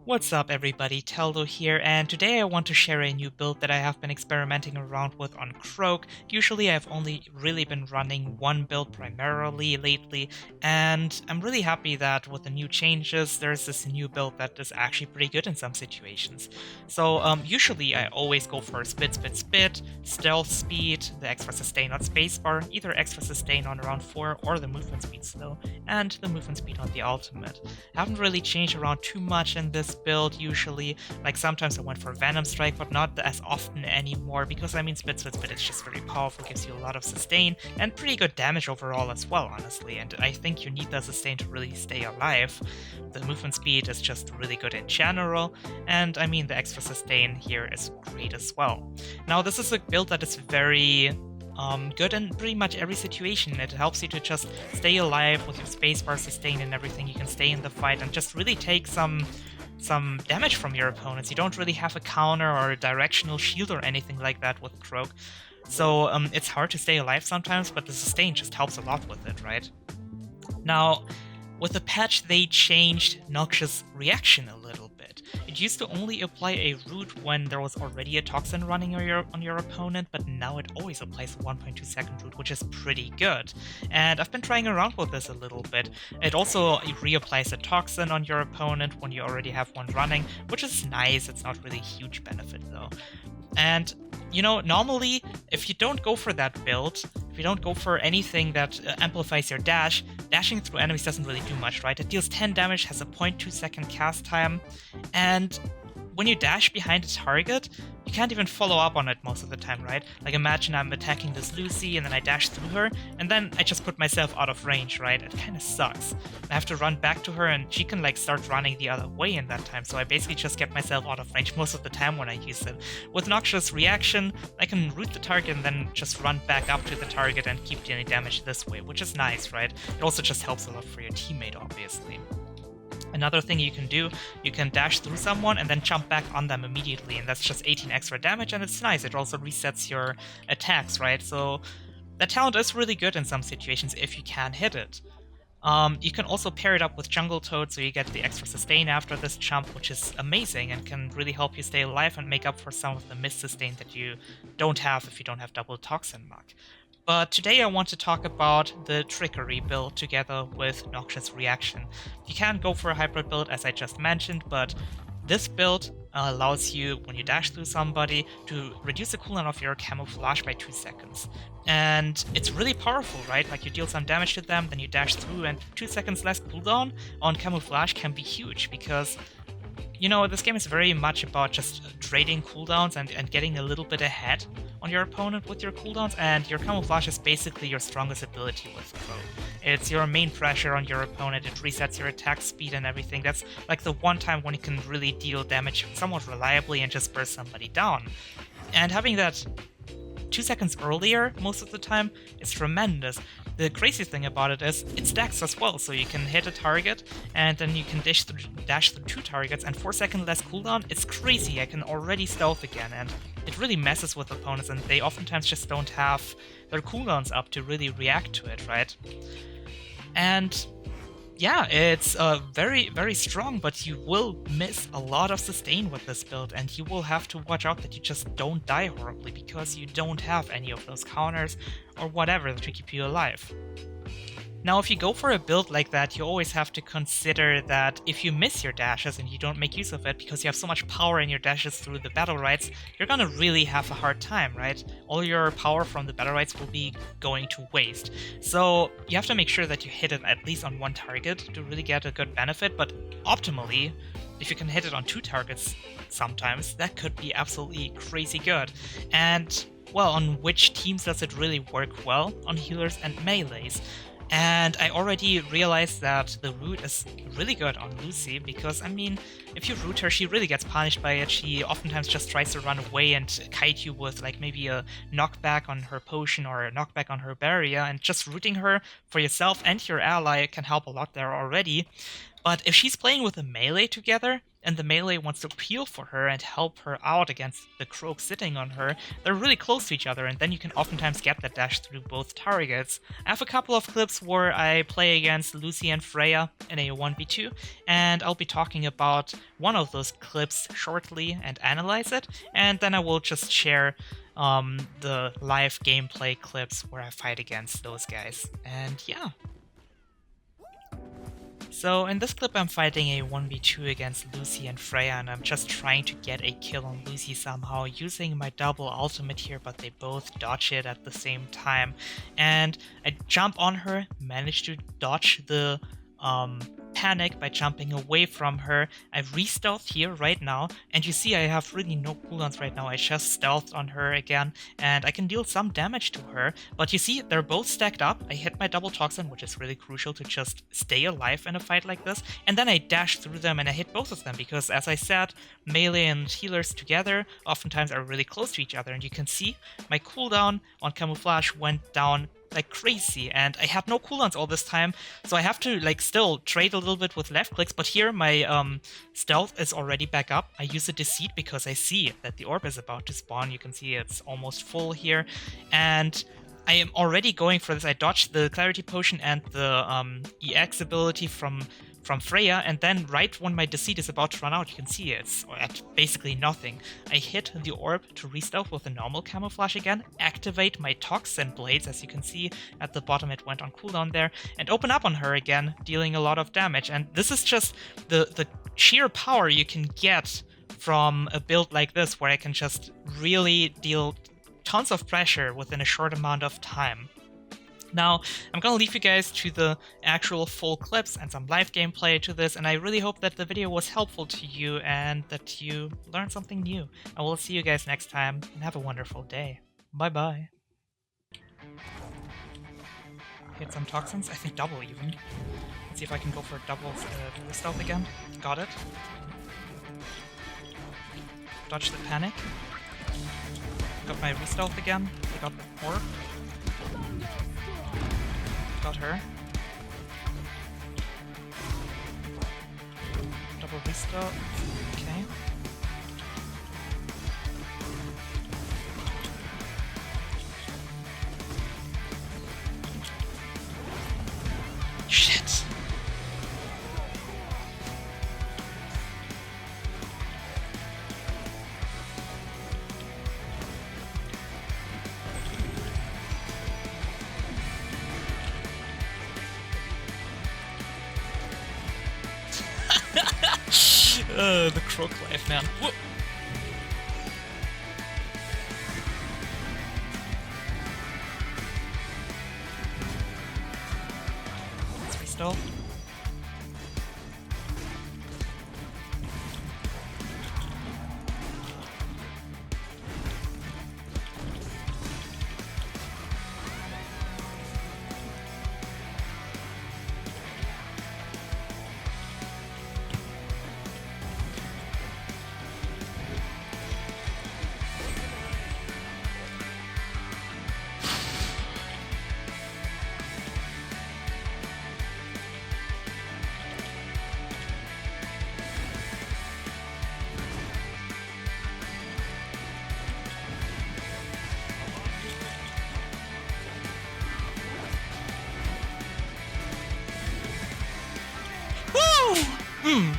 What's up everybody, Teldo here, and today I want to share a new build that I have been experimenting around with on Croak. Usually I've only really been running one build primarily lately, and I'm really happy that with the new changes there's this new build that is actually pretty good in some situations. So usually I always go for spit, stealth speed, the extra sustain on spacebar, either extra sustain on round 4 or the movement speed slow, and the movement speed on the ultimate. Haven't really changed around too much in this build usually. Like sometimes I went for Venom Strike, but not as often anymore because I mean spit is just very powerful, gives you a lot of sustain and pretty good damage overall as well, honestly. And I think you need the sustain to really stay alive. The movement speed is just really good in general, and I mean the extra sustain here is great as well. Now this is a build that is very good in pretty much every situation. It helps you to just stay alive with your spacebar sustain and everything. You can stay in the fight and just really take some damage from your opponents. You don't really have a counter or a directional shield or anything like that with Croak. So it's hard to stay alive sometimes, but the sustain just helps a lot with it, right? Now, with the patch, they changed Noxious Reaction a little bit. It used to only apply a root when there was already a toxin running on your opponent, but now it always applies 1.2 second root, which is pretty good. And I've been trying around with this a little bit. It also reapplies a toxin on your opponent when you already have one running, which is nice. It's not really a huge benefit though. And you know, normally, if you don't go for that build, if you don't go for anything that amplifies your dash, dashing through enemies doesn't really do much, right? It deals 10 damage, has a 0.2 second cast time, and when you dash behind a target, you can't even follow up on it most of the time, right? Like imagine I'm attacking this Lucy and then I dash through her, and then I just put myself out of range, right? It kind of sucks. I have to run back to her and she can like start running the other way in that time, so I basically just get myself out of range most of the time when I use it. With Noxious Reaction, I can root the target and then just run back up to the target and keep dealing damage this way, which is nice, right? It also just helps a lot for your teammate, obviously. Another thing you can do, you can dash through someone and then jump back on them immediately, and that's just 18 extra damage, and it's nice. It also resets your attacks, right? So that talent is really good in some situations if you can hit it. You can also pair it up with Jungle Toad, so you get the extra sustain after this jump, which is amazing and can really help you stay alive and make up for some of the missed sustain that you don't have if you don't have double Toxin Mark. But today I want to talk about the Trickery build together with Noxious Reaction. You can go for a hybrid build as I just mentioned, but this build allows you, when you dash through somebody, to reduce the cooldown of your camouflage by 2 seconds. And it's really powerful, right? Like you deal some damage to them, then you dash through, and 2 seconds less cooldown on camouflage can be huge because, you know, this game is very much about just trading cooldowns and getting a little bit ahead on your opponent with your cooldowns, and your camouflage is basically your strongest ability with Croak. It's your main pressure on your opponent, it resets your attack speed and everything. That's like the one time when you can really deal damage somewhat reliably and just burst somebody down. And having that 2 seconds earlier most of the time is tremendous. The crazy thing about it is it stacks as well, so you can hit a target and then you can dash through 2 targets, and 4 seconds less cooldown. It's crazy. I can already stealth again, and it really messes with opponents, and they oftentimes just don't have their cooldowns up to really react to it, right? And yeah, it's very, very strong, but you will miss a lot of sustain with this build, and you will have to watch out that you just don't die horribly because you don't have any of those counters or whatever to keep you alive. Now, if you go for a build like that, you always have to consider that if you miss your dashes and you don't make use of it because you have so much power in your dashes through the Battlerites, you're gonna really have a hard time, right? All your power from the Battlerites will be going to waste. So you have to make sure that you hit it at least on one target to really get a good benefit, but optimally, if you can hit it on 2 targets sometimes, that could be absolutely crazy good. And, well, on which teams does it really work well? On healers and melees. And I already realized that the root is really good on Lucy because, I mean, if you root her, she really gets punished by it. She oftentimes just tries to run away and kite you with like maybe a knockback on her potion or a knockback on her barrier, and just rooting her for yourself and your ally can help a lot there already. But if she's playing with a melee together, and the melee wants to peel for her and help her out against the Croak sitting on her, they're really close to each other, and then you can oftentimes get that dash through both targets. I have a couple of clips where I play against Lucy and Freya in a 1v2, and I'll be talking about one of those clips shortly and analyze it, and then I will just share the live gameplay clips where I fight against those guys. And yeah. So in this clip I'm fighting a 1v2 against Lucy and Freya, and I'm just trying to get a kill on Lucy somehow using my double ultimate here, but they both dodge it at the same time. And I jump on her, manage to dodge the panic by jumping away from her. I re-stealth here right now, and you see I have really no cooldowns right now. I just stealthed on her again, and I can deal some damage to her, but you see they're both stacked up. I hit my double toxin, which is really crucial to just stay alive in a fight like this, and then I dash through them and I hit both of them because, as I said, melee and healers together oftentimes are really close to each other, and you can see my cooldown on camouflage went down like crazy, and I had no cooldowns all this time, so I have to like still trade a little bit with left clicks, but here my stealth is already back up. I use a deceit because I see that the orb is about to spawn. You can see it's almost full here, and I am already going for this. I dodged the clarity potion and the EX ability from Freya, and then right when my deceit is about to run out, you can see it's at basically nothing. I hit the orb to re-stealth with a normal camouflage again, activate my toxin blades, as you can see at the bottom it went on cooldown there, and open up on her again, dealing a lot of damage. And this is just the sheer power you can get from a build like this, where I can just really deal tons of pressure within a short amount of time. Now, I'm gonna leave you guys to the actual full clips and some live gameplay to this, and I really hope that the video was helpful to you and that you learned something new. I will see you guys next time, and have a wonderful day. Bye-bye. Hit some toxins, I think double even. Let's see if I can go for double stealth again. Got it. Dodge the panic. Got my re-stealth again. I got the orb. Got her. Double re-stealth. Okay. Shit. The Croak life, man. Whoop. Let's re-stealth. Woo!